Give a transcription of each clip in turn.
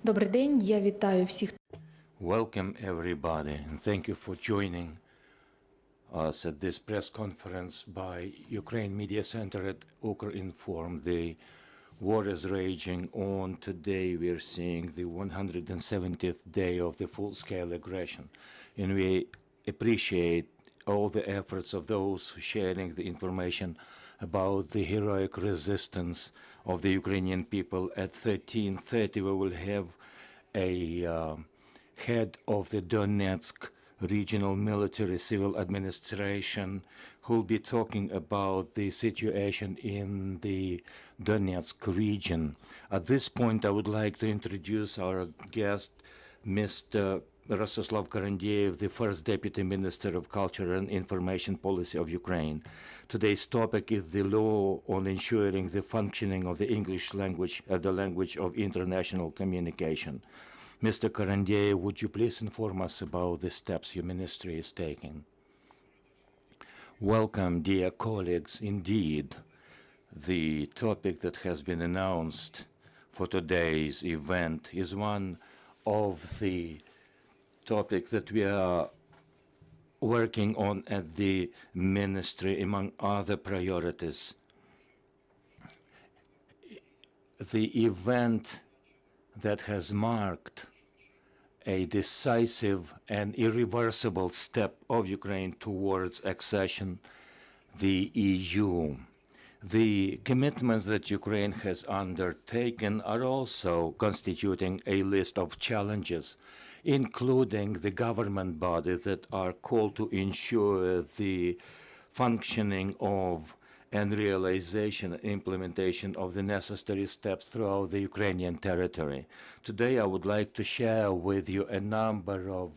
Добрий день, я вітаю всіх. Welcome, everybody, and thank you for joining us at this press conference by Ukraine Media Center at Ukrinform. The war is raging on. Today we are seeing the 170th day of the full-scale aggression, and we appreciate all the efforts of those sharing the information about the heroic resistance of the Ukrainian people. At 13:30 we will have a head of the Donetsk Regional Military Civil Administration who will be talking about the situation in the Donetsk region. At this point, I would like to introduce our guest, Mr. Rostyslav Karandieiev, the first Deputy Minister of Culture and Information Policy of Ukraine. Today's topic is the law on ensuring the functioning of the English language as the language of international communication. Mr. Karandieiev, would you please inform us about the steps your ministry is taking? Welcome, dear colleagues. Indeed, the topic that has been announced for today's event is one of the topics that we are working on at the ministry, among other priorities. The event that has marked a decisive and irreversible step of Ukraine towards accession, the EU. The commitments that Ukraine has undertaken are also constituting a list of challenges, including the government bodies that are called to ensure the functioning of and realization and implementation of the necessary steps throughout the Ukrainian territory. Today, I would like to share with you a number of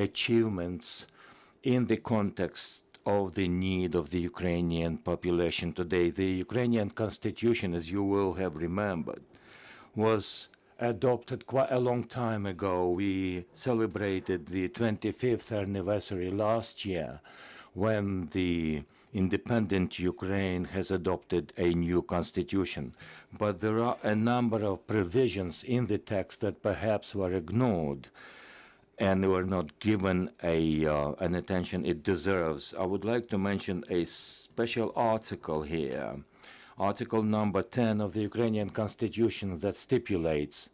achievements in the context of the need of the Ukrainian population today. The Ukrainian constitution, as you will have remembered, was adopted quite a long time ago. We celebrated the 25th anniversary last year when the independent Ukraine has adopted a new constitution. But there are a number of provisions in the text that perhaps were ignored and were not given an attention it deserves. I would like to mention a special article here, Article number 10 of the Ukrainian Constitution, that stipulates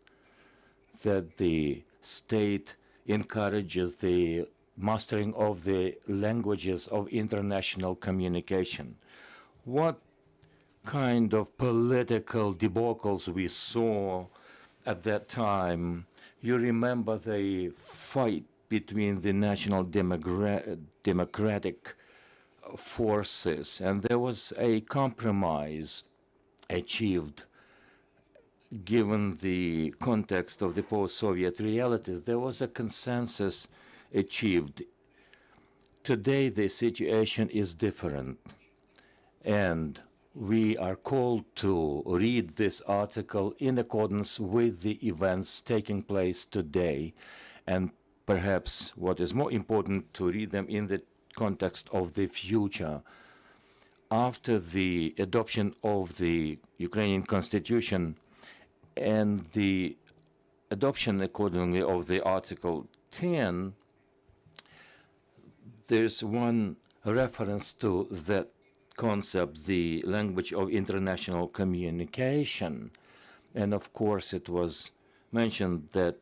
that the state encourages the mastering of the languages of international communication. What kind of political debacles we saw at that time? You remember the fight between the national democratic forces, and there was a compromise achieved given the context of the post-Soviet realities. There was a consensus achieved. Today the situation is different, and we are called to read this article in accordance with the events taking place today, and perhaps what is more important, to read them in the context of the future. After the adoption of the Ukrainian constitution and the adoption accordingly of the Article 10, there's one reference to that concept, the language of international communication. And of course, it was mentioned that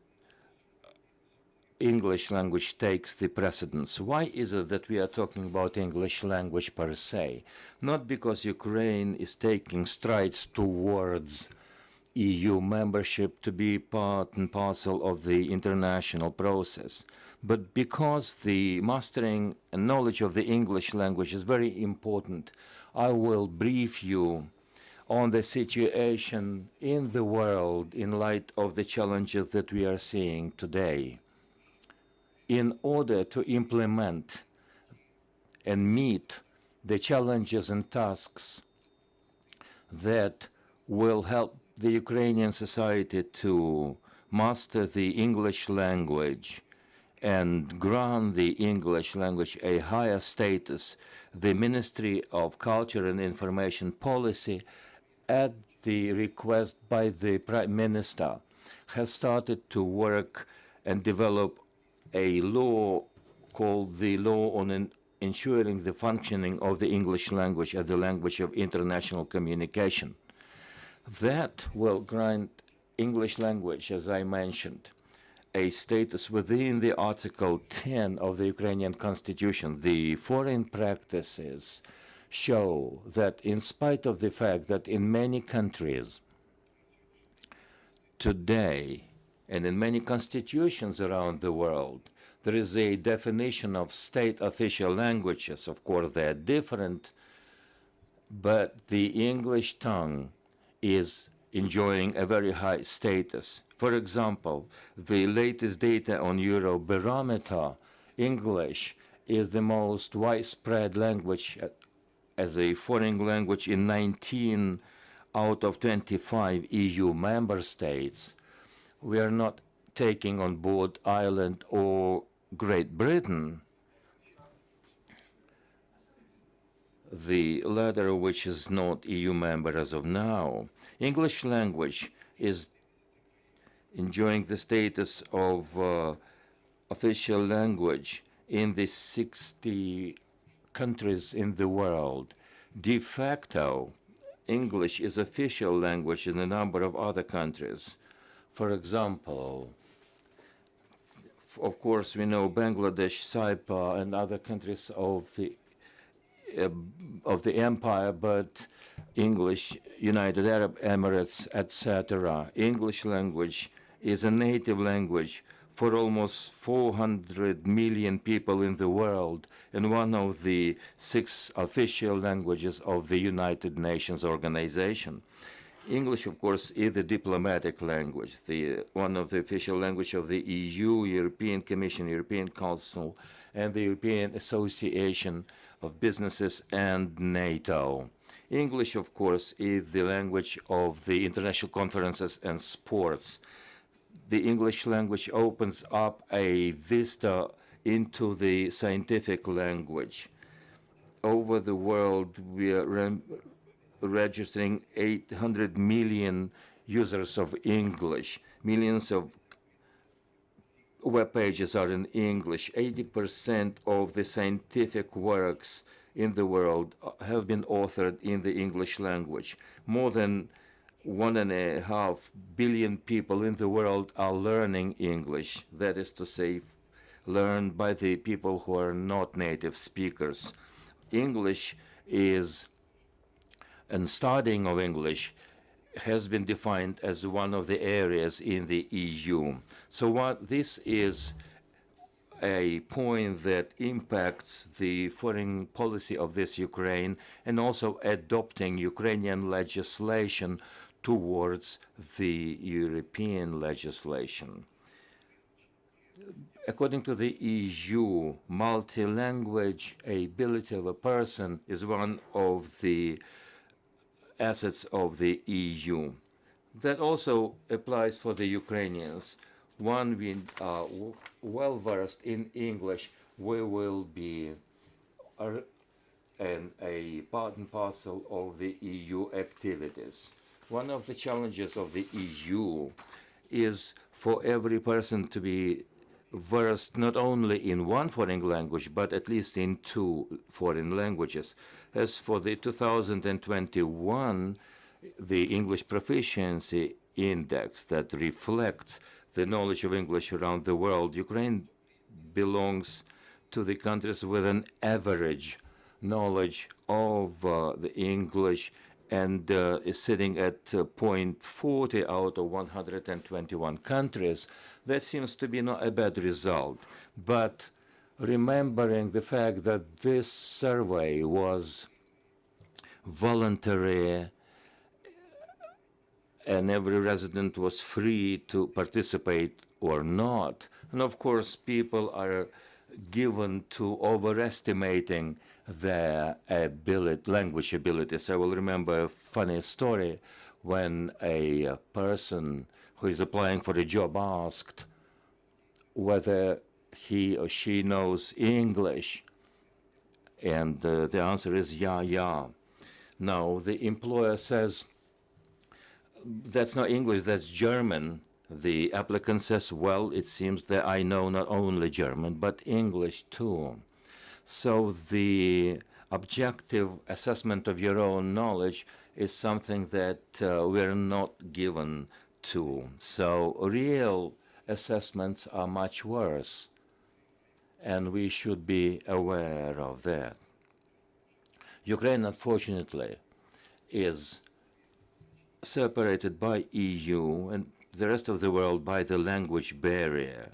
English language takes the precedence. Why is it that we are talking about English language per se? Not because Ukraine is taking strides towards EU membership to be part and parcel of the international process, but because the mastering and knowledge of the English language is very important. I will brief you on the situation in the world in light of the challenges that we are seeing today. In order to implement and meet the challenges and tasks that will help the Ukrainian society to master the English language and grant the English language a higher status, the Ministry of Culture and Information Policy, at the request by the Prime Minister, has started to work and develop a law called the Law on Ensuring the Functioning of the English Language as the Language of International Communication. That will grant English language, as I mentioned, a status within the Article 10 of the Ukrainian Constitution. The foreign practices show that in spite of the fact that in many countries today and in many constitutions around the world, there is a definition of state official languages. Of course, they're different, but the English tongue is enjoying a very high status. For example, the latest data on Eurobarometer, English is the most widespread language as a foreign language in 19 out of 25 EU member states. We are not taking on board Ireland or Great Britain, the latter which is not EU member as of now. English language is enjoying the status of official language in the 60 countries in the world. De facto, English is official language in a number of other countries. For example, of course, we know Bangladesh, Cyprus, and other countries of the empire, but English, United Arab Emirates, etc. English language is a native language for almost 400 million people in the world and one of the 6 official languages of the United Nations Organization. English, of course, is the diplomatic language, one of the official language of the EU, European Commission, European Council, and the European Association of Businesses and NATO. English, of course, is the language of the international conferences and sports. The English language opens up a vista into the scientific language. Over the world, we are registering 800 million users of English. Millions of web pages are in English. 80% of the scientific works in the world have been authored in the English language. More than 1.5 billion people in the world are learning English. That is to say, learned by the people who are not native speakers. English is, and studying of English has been defined as one of the areas in the EU. So this is a point that impacts the foreign policy of this Ukraine and also adopting Ukrainian legislation towards the European legislation. According to the EU, multi-language ability of a person is one of the assets of the EU. That also applies for the Ukrainians. When we are well versed in English, we will be a part and parcel of the EU activities. One of the challenges of the EU is for every person to be versed not only in one foreign language, but at least in 2 foreign languages. As for the 2021, the English Proficiency Index that reflects the knowledge of English around the world, Ukraine belongs to the countries with an average knowledge of the English and is sitting at 0.40 out of 121 countries. That seems to be not a bad result. But remembering the fact that this survey was voluntary and every resident was free to participate or not, and of course people are given to overestimating their language abilities. I will remember a funny story when a person who is applying for a job asked whether he or she knows English, and the answer is yeah. Now the employer says, that's not English, that's German. The applicant says, well, it seems that I know not only German, but English too. So the objective assessment of your own knowledge is something that we're not given to. So real assessments are much worse, and we should be aware of that. Ukraine, unfortunately, is separated by EU and the rest of the world by the language barrier.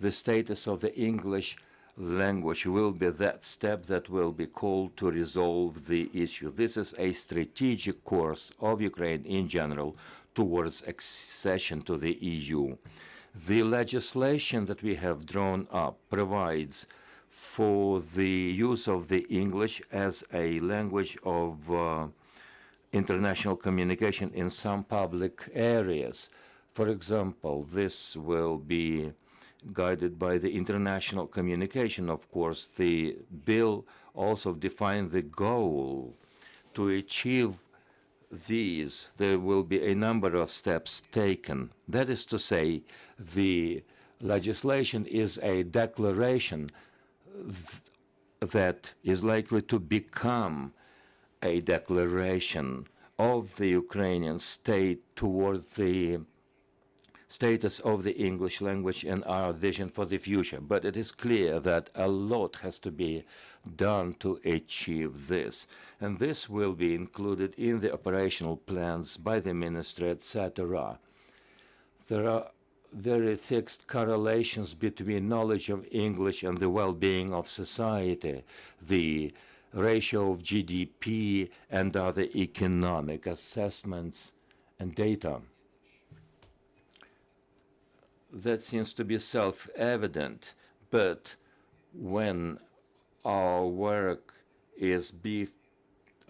The status of the English language will be that step that will be called to resolve the issue. This is a strategic course of Ukraine in general towards accession to the EU. The legislation that we have drawn up provides for the use of the English as a language of international communication in some public areas. For example, this will be guided by the international communication. Of course, the bill also defined the goal. To achieve these, there will be a number of steps taken. That is to say, the legislation is a declaration that is likely to become a declaration of the Ukrainian state towards the status of the English language and our vision for the future. But it is clear that a lot has to be done to achieve this. And this will be included in the operational plans by the ministry, etc. There are very fixed correlations between knowledge of English and the well-being of society, the ratio of GDP and other economic assessments and data. That seems to be self-evident, but when our work is beefed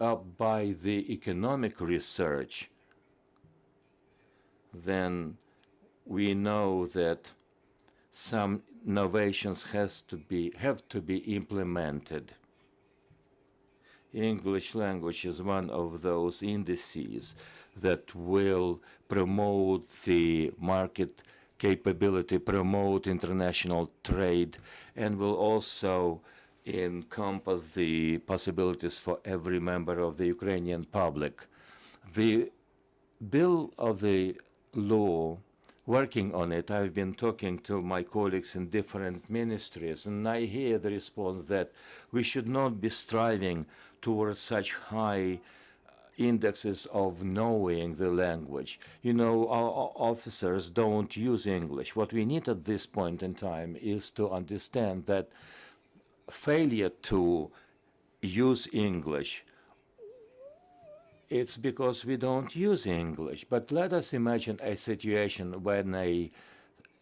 up by the economic research, then we know that some innovations have to be implemented. English language is one of those indices that will promote the market capability, promote international trade, and will also encompass the possibilities for every member of the Ukrainian public. The bill of the law, working on it, I've been talking to my colleagues in different ministries, and I hear the response that we should not be striving towards such high indexes of knowing the language. You know, our officers don't use English. What we need at this point in time is to understand that failure to use English, it's because we don't use English. But let us imagine a situation when a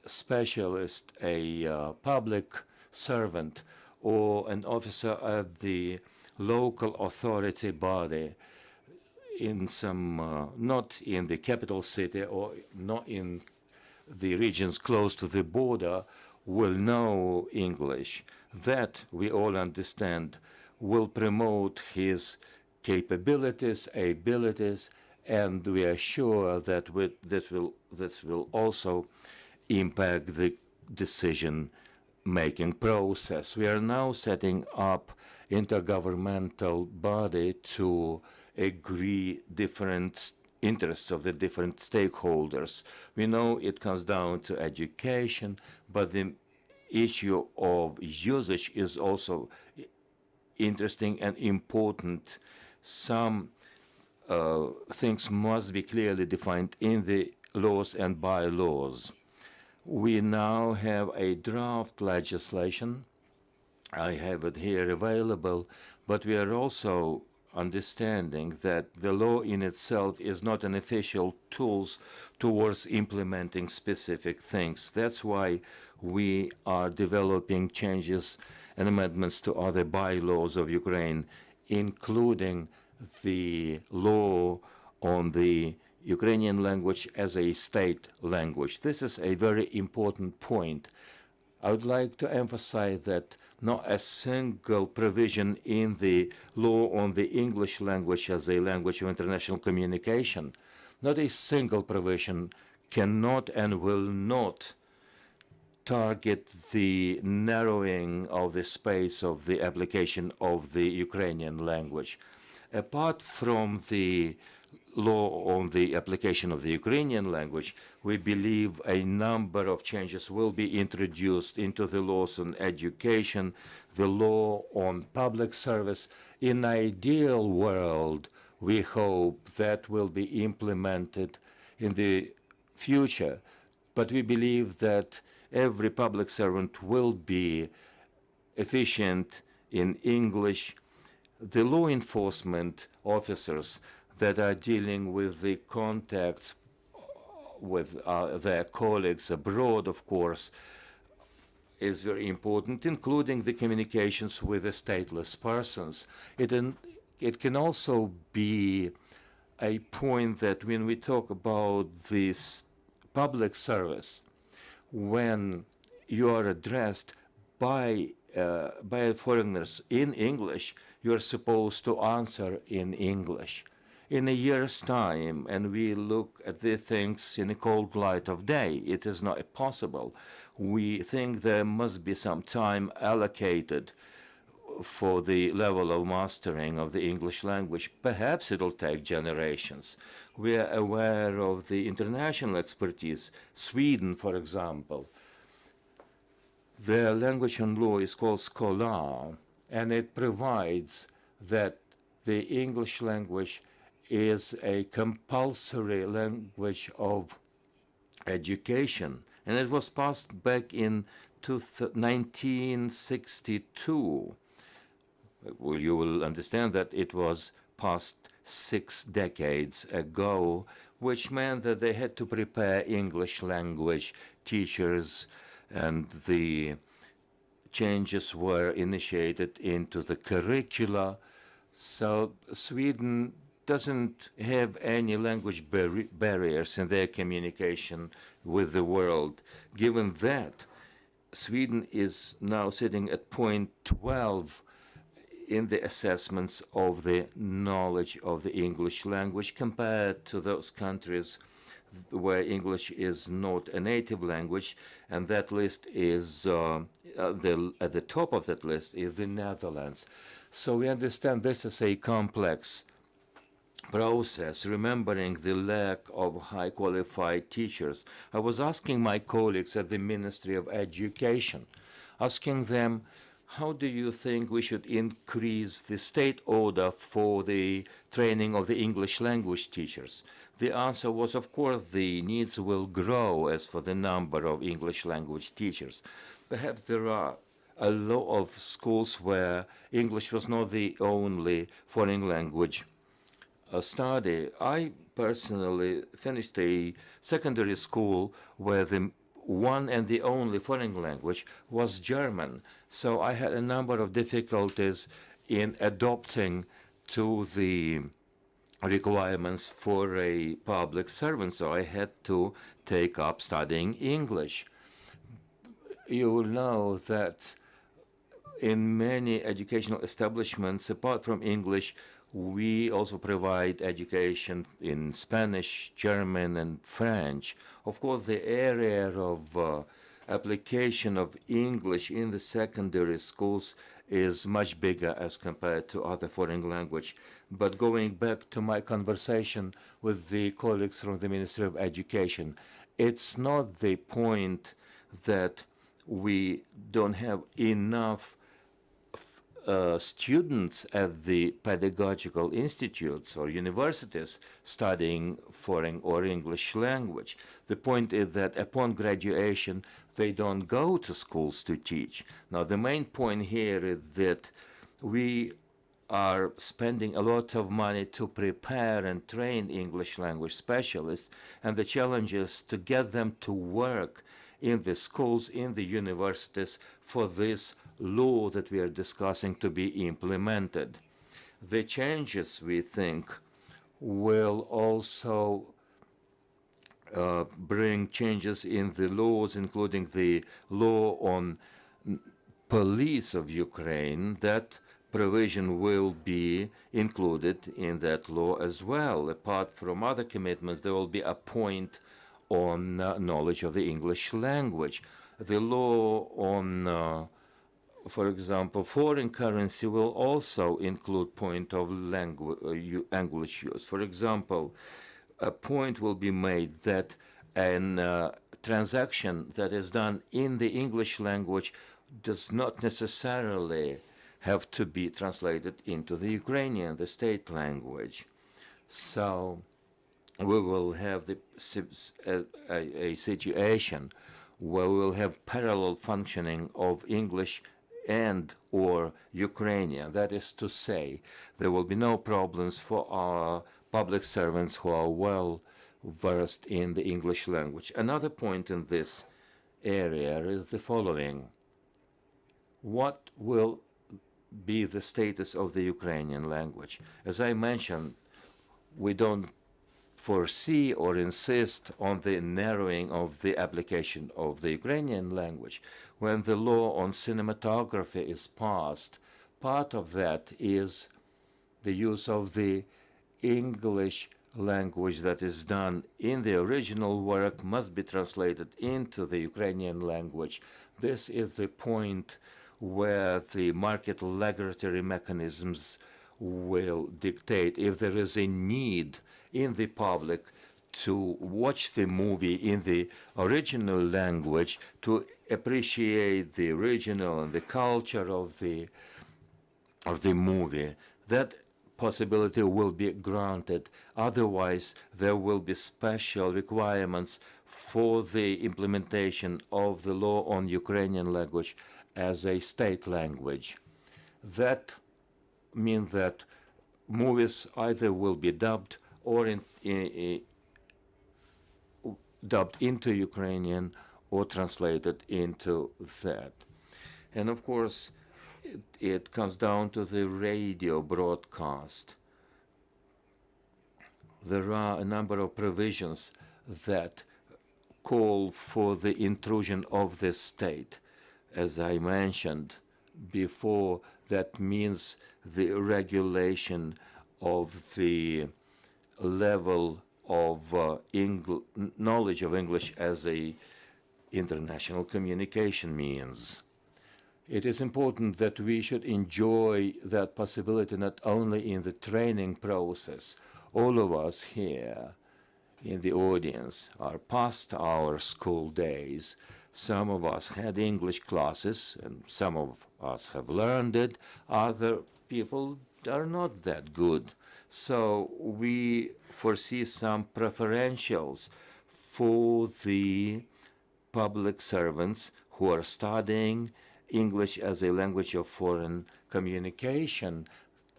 specialist, a public servant, or an officer of the local authority body in some, not in the capital city or not in the regions close to the border, will know English. That, we all understand, will promote his capabilities, abilities, and we are sure that this will also impact the decision-making process. We are now setting up intergovernmental body to agree different interests of the different stakeholders. We know it comes down to education, but the issue of usage is also interesting and important. Some things must be clearly defined in the laws and bylaws. We now have a draft legislation. I have it here available, but we are also understanding that the law in itself is not an official tool towards implementing specific things. That's why we are developing changes and amendments to other bylaws of Ukraine, including the law on the Ukrainian language as a state language. This is a very important point. I would like to emphasize that not a single provision in the law on the English language as a language of international communication, not a single provision cannot and will not target the narrowing of the space of the application of the Ukrainian language. Apart from the law on the application of the Ukrainian language, we believe a number of changes will be introduced into the laws on education, the law on public service. In an ideal world, we hope that will be implemented in the future, but we believe that every public servant will be efficient in English. The law enforcement officers that are dealing with the contacts with their colleagues abroad, of course, is very important, including the communications with the stateless persons. It can also be a point that when we talk about this public service, when you are addressed by foreigners in English, you're supposed to answer in English. In a year's time, and we look at the things in a cold light of day, it is not possible. We think there must be some time allocated for the level of mastering of the English language. Perhaps it'll take generations. We are aware of the international expertise. Sweden, for example, their language and law is called Scholar, and it provides that the English language is a compulsory language of education, and it was passed back in 1962. Well, you will understand that it was passed 6 decades ago, which meant that they had to prepare English language teachers, and the changes were initiated into the curricula. So Sweden doesn't have any language barriers in their communication with the world. Given that, Sweden is now sitting at point 12 in the assessments of the knowledge of the English language compared to those countries where English is not a native language, and that list is at the top of that list is the Netherlands. So we understand this is a complex process, remembering the lack of high qualified teachers. I was asking my colleagues at the Ministry of Education, asking them, how do you think we should increase the state order for the training of the English language teachers? The answer was, of course, the needs will grow as for the number of English language teachers. Perhaps there are a lot of schools where English was not the only foreign language study. I personally finished a secondary school where the one and the only foreign language was German. So I had a number of difficulties in adopting to the requirements for a public servant, so I had to take up studying English. You will know that in many educational establishments, apart from English, we also provide education in Spanish, German, and French. Of course, the area of application of English in the secondary schools is much bigger as compared to other foreign language. But going back to my conversation with the colleagues from the Ministry of Education, it's not the point that we don't have enough students at the pedagogical institutes or universities studying foreign or English language. The point is that upon graduation, they don't go to schools to teach. Now, the main point here is that we are spending a lot of money to prepare and train English language specialists, and the challenge is to get them to work in the schools, in the universities, for this law that we are discussing to be implemented. The changes, we think, will also bring changes in the laws, including the law on police of Ukraine. That provision will be included in that law as well. Apart from other commitments, there will be a point on knowledge of the English language. The law on, for example, foreign currency will also include point of language use. For example, a point will be made that an transaction that is done in the English language does not necessarily have to be translated into the Ukrainian, the state language. So we will have a situation where we will have parallel functioning of English and or Ukrainian. That is to say, there will be no problems for our public servants who are well versed in the English language. Another point in this area is the following. What will be the status of the Ukrainian language? As I mentioned, we don't foresee or insist on the narrowing of the application of the Ukrainian language. When the law on cinematography is passed, part of that is the use of the English language that is done in the original work must be translated into the Ukrainian language. This is the point where the market regulatory mechanisms will dictate if there is a need in the public to watch the movie in the original language, to appreciate the original and the culture of the movie. That possibility will be granted. Otherwise, there will be special requirements for the implementation of the law on Ukrainian language as a state language. That means that movies either will be dubbed or dubbed into Ukrainian or translated into that. And of course, it comes down to the radio broadcast. There are a number of provisions that call for the intrusion of the state. As I mentioned before, that means the regulation of the level of knowledge of English as a international communication means. It is important that we should enjoy that possibility not only in the training process. All of us here in the audience are past our school days. Some of us had English classes, and some of us have learned it. Other people are not that good. So we foresee some preferentials for the public servants who are studying English as a language of foreign communication.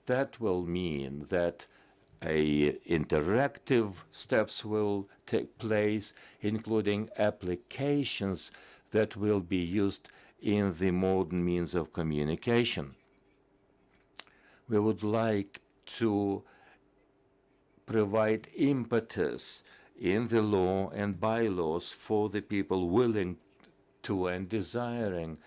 That will mean that interactive steps will take place, including applications that will be used in the modern means of communication. We would like to provide impetus in the law and bylaws for the people willing to and desiring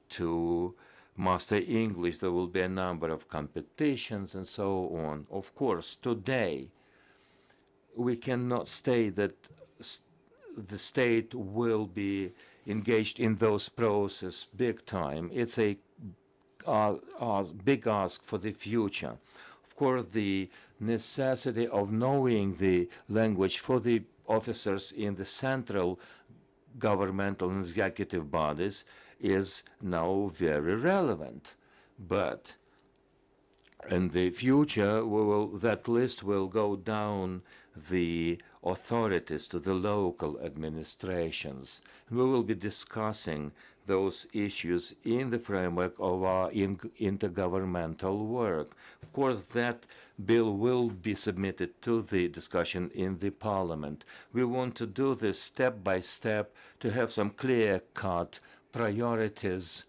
to master English. There will be a number of competitions and so on. Of course, today we cannot say that the state will be engaged in those processes big time. It's a big ask for the future. Of course, the necessity of knowing the language for the officers in the central governmental and executive bodies is now very relevant. But in the future, that list will go down the authorities to the local administrations. We will be discussing those issues in the framework of our intergovernmental work. Of course, that bill will be submitted to the discussion in the parliament. We want to do this step by step to have some clear-cut priorities.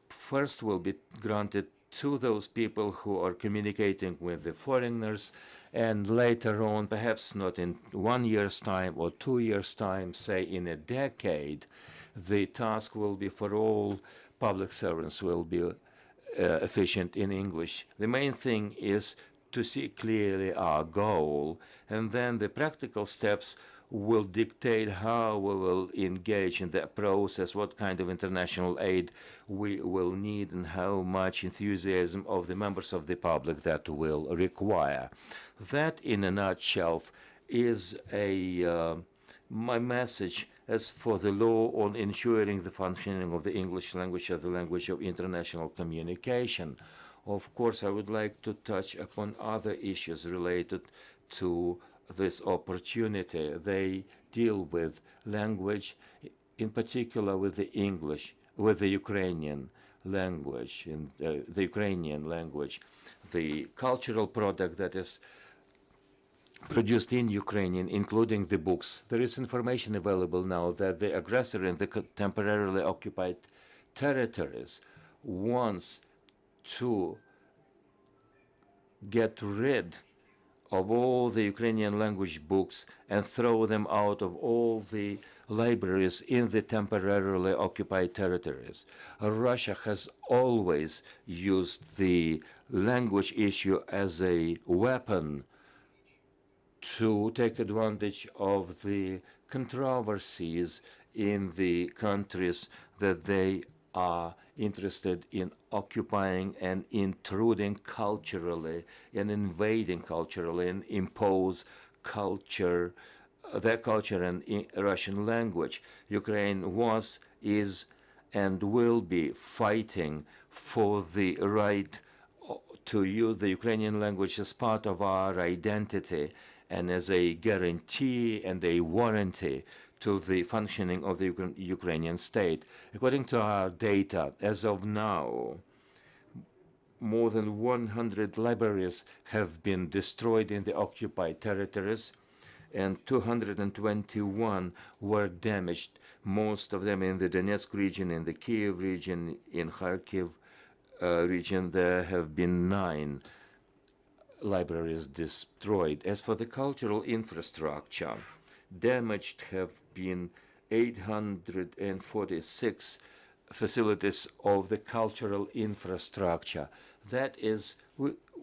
First will be granted to those people who are communicating with the foreigners, and later on, perhaps not in 1 year's time or 2 years' time, say in a decade, the task will be for all public servants will be efficient in English. The main thing is to see clearly our goal, and then the practical steps will dictate how we will engage in that process, what kind of international aid we will need, and how much enthusiasm of the members of the public that will require. That, in a nutshell, is my message as for the law on ensuring the functioning of the English language as the language of international communication. Of course, I would like to touch upon other issues related to this opportunity. They deal with language, in particular with the English, with the Ukrainian language, the cultural product that is produced in Ukrainian, including the books. There is information available now that the aggressor in the temporarily occupied territories wants to get rid of all the Ukrainian language books and throw them out of all the libraries in the temporarily occupied territories. Russia has always used the language issue as a weapon to take advantage of the controversies in the countries that they are interested in occupying and intruding culturally and invading culturally and impose culture, their culture and Russian language. Ukraine was, is, and will be fighting for the right to use the Ukrainian language as part of our identity and as a guarantee and a warranty to the functioning of the Ukrainian state. According to our data, as of now, more than 100 libraries have been destroyed in the occupied territories, and 221 were damaged, most of them in the Donetsk region, in the Kiev region, in Kharkiv region. There have been 9 libraries destroyed. As for the cultural infrastructure, damaged have been 846 facilities of the cultural infrastructure. That is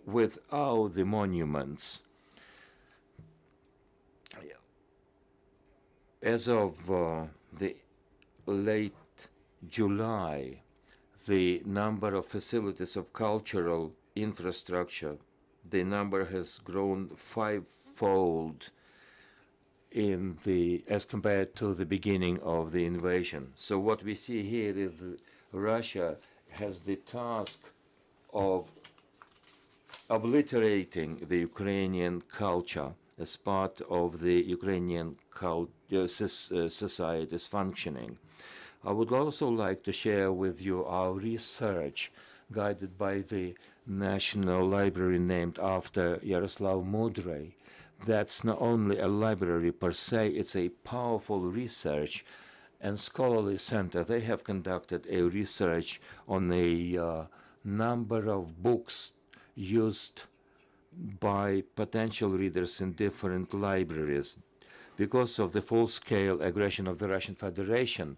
without the monuments. As of the late July, the number of facilities of cultural infrastructure, the number has grown 5-fold as compared to the beginning of the invasion. So what we see here is Russia has the task of obliterating the Ukrainian culture as part of the Ukrainian society's functioning. I would also like to share with you our research guided by the National Library named after Yaroslav Mudry. That's not only a library per se, it's a powerful research and scholarly center. They have conducted a research on a number of books used by potential readers in different libraries. Because of the full-scale aggression of the Russian Federation,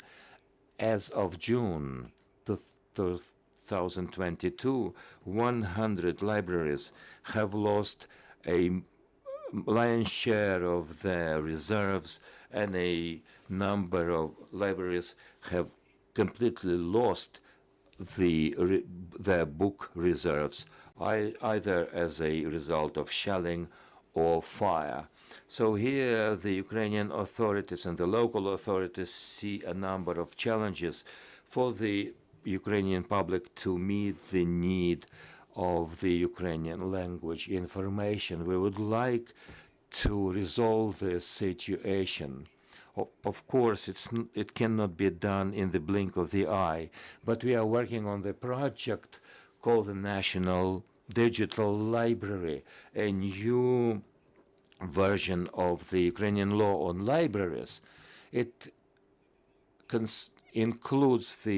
as of June 2022, 100 libraries have lost a lion's share of their reserves, and a number of libraries have completely lost their book reserves, either as a result of shelling or fire. So here the Ukrainian authorities and the local authorities see a number of challenges for the Ukrainian public to meet the need of the Ukrainian language information. We would like to resolve this situation. Of course, it cannot be done in the blink of the eye, but we are working on the project called the National Digital Library, a new version of the Ukrainian law on libraries. It includes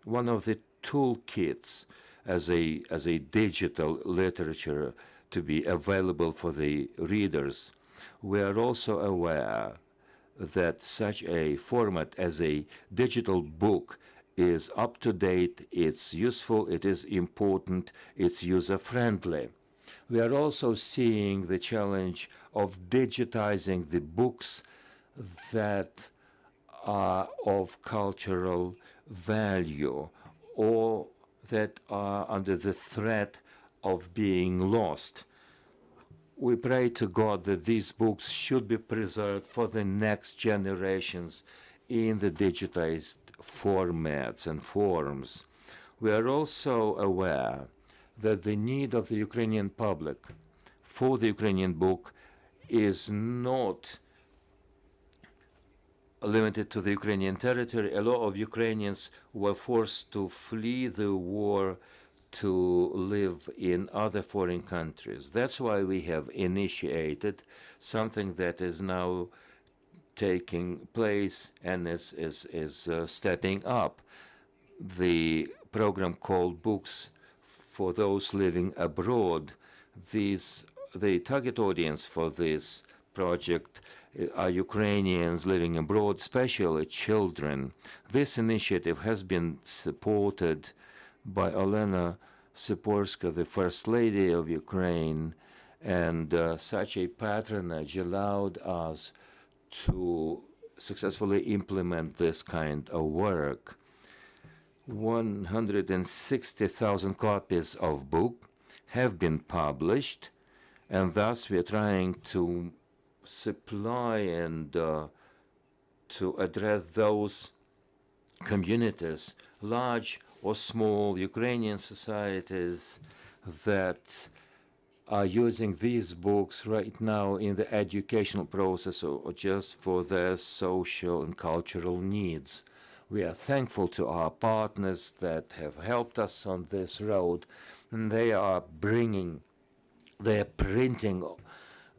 one of the toolkits as a digital literature to be available for the readers. We are also aware that such a format as a digital book is up to date, it's useful, it is important, it's user-friendly. We are also seeing the challenge of digitizing the books that are of cultural value or that are under the threat of being lost. We pray to God that these books should be preserved for the next generations in the digitized formats and forms. We are also aware that the need of the Ukrainian public for the Ukrainian book is not limited to the Ukrainian territory. A lot of Ukrainians were forced to flee the war to live in other foreign countries. That's why we have initiated something that is now taking place and is stepping up. The program called Books for Those Living Abroad. The target audience for this project are Ukrainians living abroad, especially children. This initiative has been supported by Olena Siporska, the First Lady of Ukraine, and such a patronage allowed us to successfully implement this kind of work. 160,000 copies of book have been published, and thus we are trying to supply and to address those communities, large or small Ukrainian societies that are using these books right now in the educational process or just for their social and cultural needs. We are thankful to our partners that have helped us on this road, and they are printing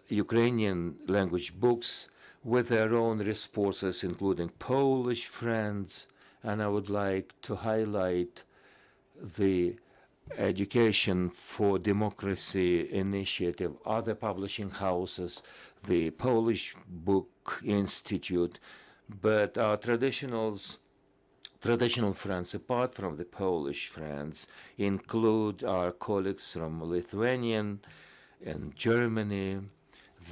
Ukrainian language books with their own resources, including Polish friends, and I would like to highlight the Education for Democracy initiative, other publishing houses, the Polish Book Institute, but our traditional friends, apart from the Polish friends, include our colleagues from Lithuania and Germany,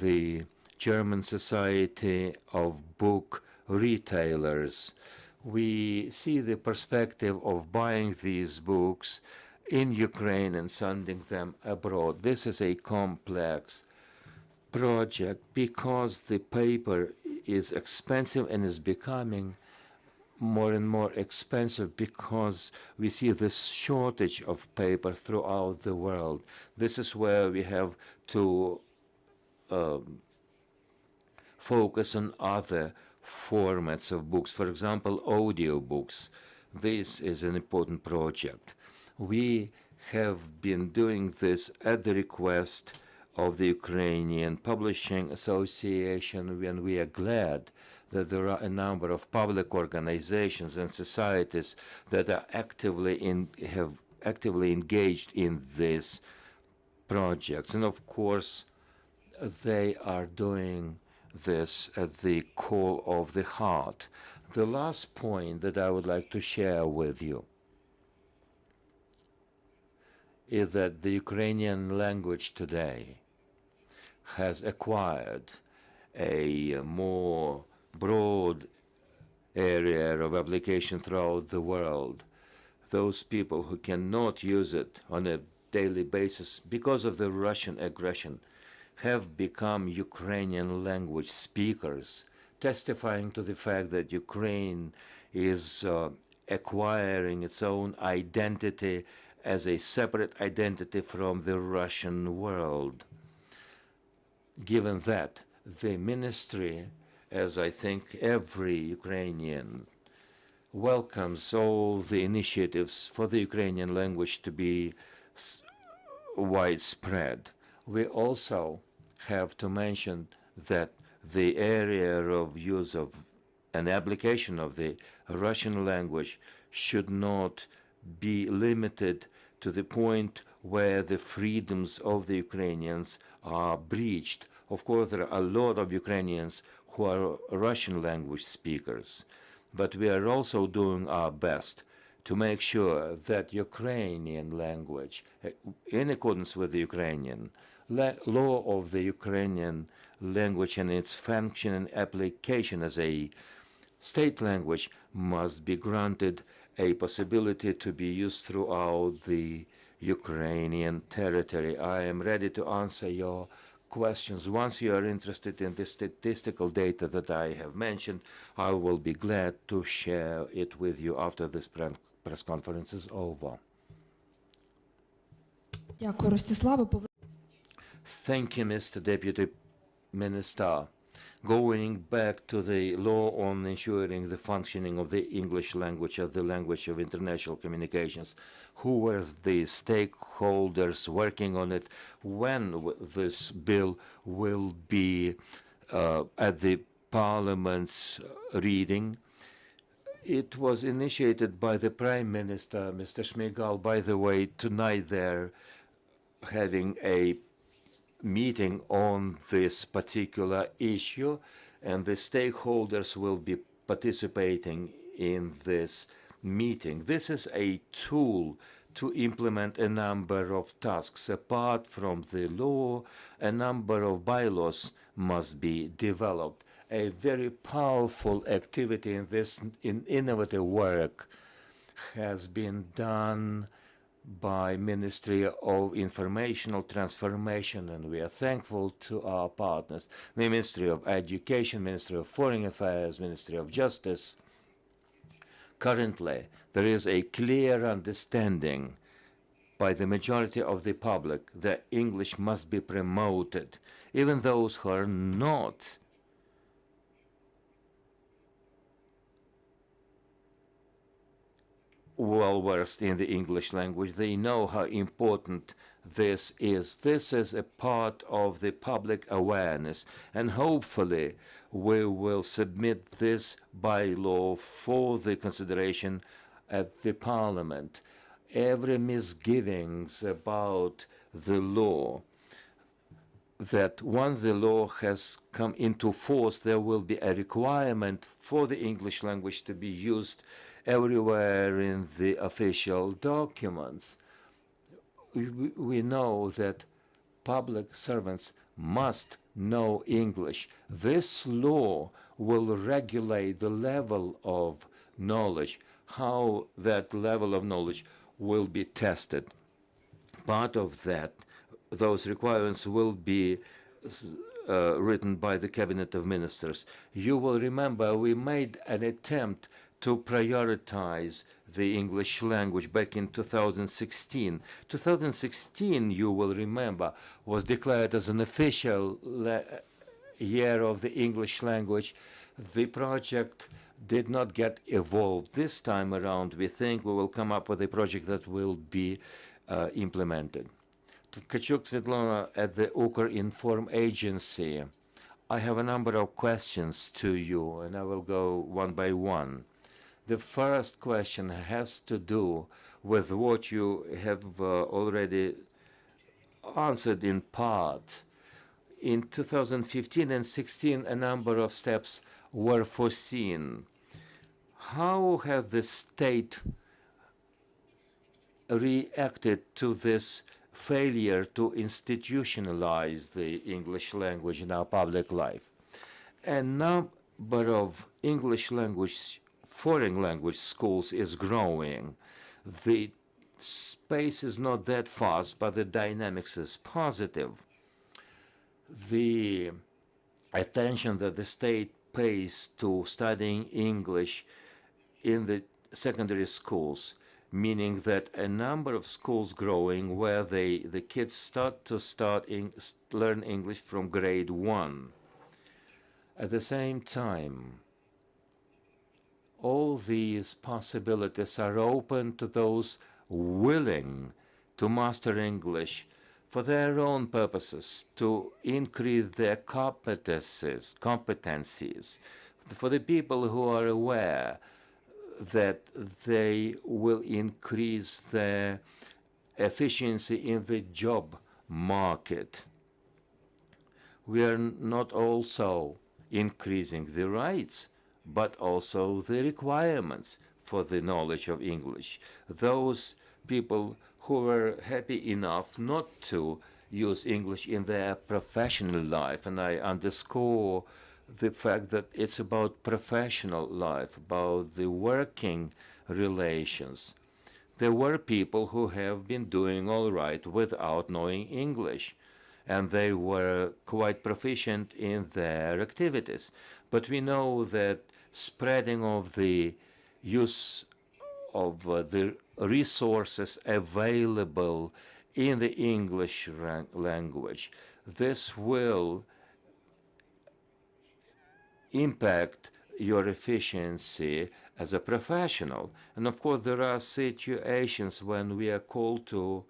the German Society of Book Retailers. We see the perspective of buying these books in Ukraine and sending them abroad. This is a complex project because the paper is expensive and is becoming more and more expensive because we see this shortage of paper throughout the world. This is where we have to focus on other formats of books. For example, audiobooks. This is an important project. We have been doing this at the request of the Ukrainian Publishing Association, and we are glad that there are a number of public organizations and societies that are actively engaged in these projects. And of course, they are doing this at the call of the heart. The last point that I would like to share with you is that the Ukrainian language today has acquired a more broad area of application throughout the world. Those people who cannot use it on a daily basis because of the Russian aggression have become Ukrainian language speakers, testifying to the fact that Ukraine is acquiring its own identity as a separate identity from the Russian world. Given that, the ministry, as I think every Ukrainian, welcomes all the initiatives for the Ukrainian language to be widespread. We also have to mention that the area of use of an application of the Russian language should not be limited to the point where the freedoms of the Ukrainians are breached. Of course, there are a lot of Ukrainians who are Russian language speakers, but we are also doing our best to make sure that Ukrainian language, in accordance with the Ukrainian law of the Ukrainian language and its function and application as a state language must be granted a possibility to be used throughout the Ukrainian territory. I am ready to answer your questions. Once you are interested in the statistical data that I have mentioned, I will be glad to share it with you after this press conference is over. Дякую, Ростиславе. Thank you, Mr. Deputy Minister. Going back to the law on ensuring the functioning of the English language as the language of international communications, who were the stakeholders working on it, when this bill will be at the Parliament's reading? It was initiated by the Prime Minister, Mr. Shmyhal. By the way, tonight they're having a meeting on this particular issue, and the stakeholders will be participating in this meeting. This is a tool to implement a number of tasks. Apart from the law, a number of bylaws must be developed. A very powerful activity in this innovative work has been done by Ministry of Informational Transformation, and we are thankful to our partners, the Ministry of Education, Ministry of Foreign Affairs, Ministry of Justice. Currently, there is a clear understanding by the majority of the public that English must be promoted. Even those who are not well versed in the English language, they know how important this is. This is a part of the public awareness, and hopefully we will submit this bylaw for the consideration at the Parliament. Every misgivings about the law, that once the law has come into force, there will be a requirement for the English language to be used everywhere in the official documents. We know that public servants must know English. This law will regulate the level of knowledge, how that level of knowledge will be tested. Part of that, those requirements will be written by the Cabinet of Ministers. You will remember we made an attempt to prioritize the English language back in 2016. 2016, you will remember, was declared as an official year of the English language. The project did not get evolved. This time around, we think we will come up with a project that will be implemented. Tkachuk Svetlana at the Ukrinform agency. I have a number of questions to you, and I will go one by one. The first question has to do with what you have already answered in part. In 2015 and 16, a number of steps were foreseen. How has the state reacted to this failure to institutionalize the English language in our public life? A number of English language foreign language schools is growing. The space is not that fast, but the dynamics is positive. The attention that the state pays to studying English in the secondary schools, meaning that a number of schools growing where the kids start to learn English from grade 1. At the same time, all these possibilities are open to those willing to master English for their own purposes, to increase their competencies, for the people who are aware that they will increase their efficiency in the job market. We are not also increasing the rights, but also the requirements for the knowledge of English. Those people who were happy enough not to use English in their professional life. And I underscore the fact that it's about professional life, about the working relations. There were people who have been doing all right without knowing English, and they were quite proficient in their activities. But we know that spreading of the use of the resources available in the English language, this will impact your efficiency as a professional. And of course, there are situations when we are called to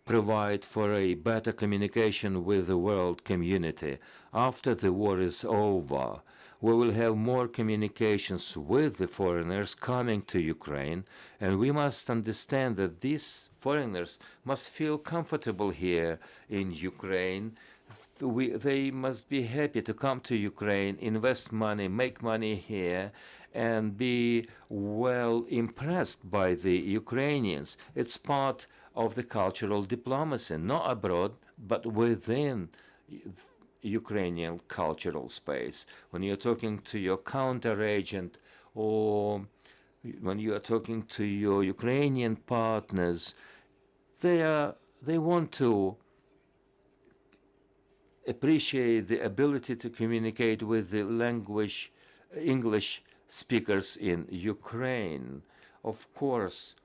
provide for a better communication with the world community. After the war is over, we will have more communications with the foreigners coming to Ukraine, and we must understand that these foreigners must feel comfortable here in Ukraine. They must be happy to come to Ukraine, invest money, make money here, and be well impressed by the Ukrainians. It's part of the cultural diplomacy, not abroad, but within Ukrainian cultural space. When you're talking to your counter-agent or when you are talking to your Ukrainian partners, they want to appreciate the ability to communicate with the language English speakers in Ukraine. Of course,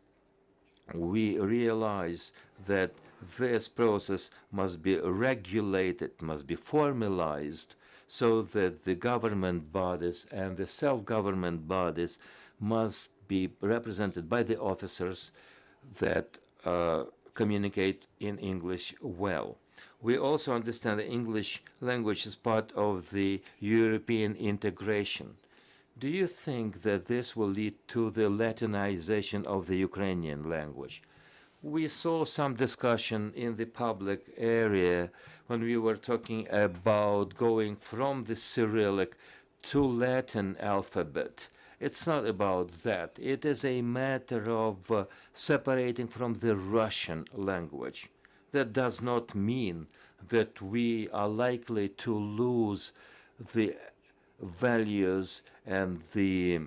we realize that this process must be regulated, must be formalized, so that the government bodies and the self-government bodies must be represented by the officers that communicate in English well. We also understand the English language is part of the European integration. Do you think that this will lead to the Latinization of the Ukrainian language? We saw some discussion in the public area when we were talking about going from the Cyrillic to Latin alphabet. It's not about that. It is a matter of separating from the Russian language. That does not mean that we are likely to lose the values and the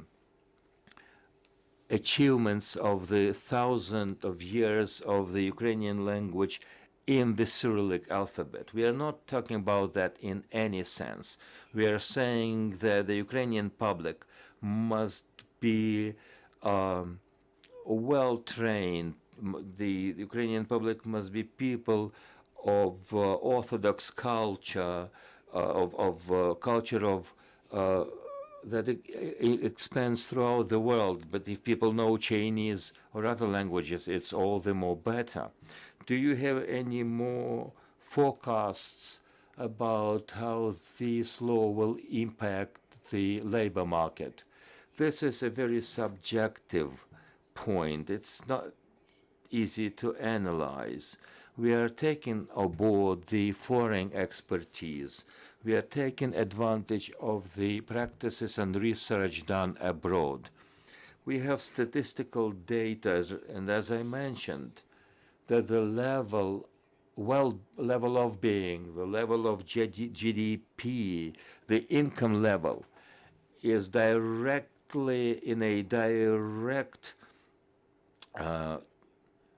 achievements of the thousands of years of the Ukrainian language in the Cyrillic alphabet. We are not talking about that in any sense. We are saying that the Ukrainian public must be well trained. The Ukrainian public must be people of Orthodox culture, that expands throughout the world. But if people know Chinese or other languages, it's all the more better. Do you have any more forecasts about how this law will impact the labor market? This is a very subjective point. It's not easy to analyze. We are taking aboard the foreign expertise. We are taking advantage of the practices and research done abroad. We have statistical data, and as I mentioned, that the level of being, the level of GDP, the income level is directly in a direct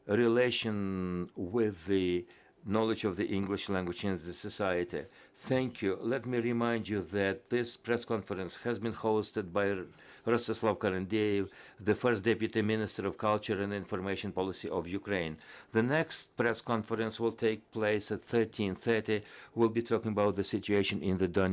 relation with the knowledge of the English language in the society. Thank you. Let me remind you that this press conference has been hosted by Rostyslav Karandieiev, the first Deputy Minister of Culture and Information Policy of Ukraine. The next press conference will take place at 13:30. We'll be talking about the situation in the Donetsk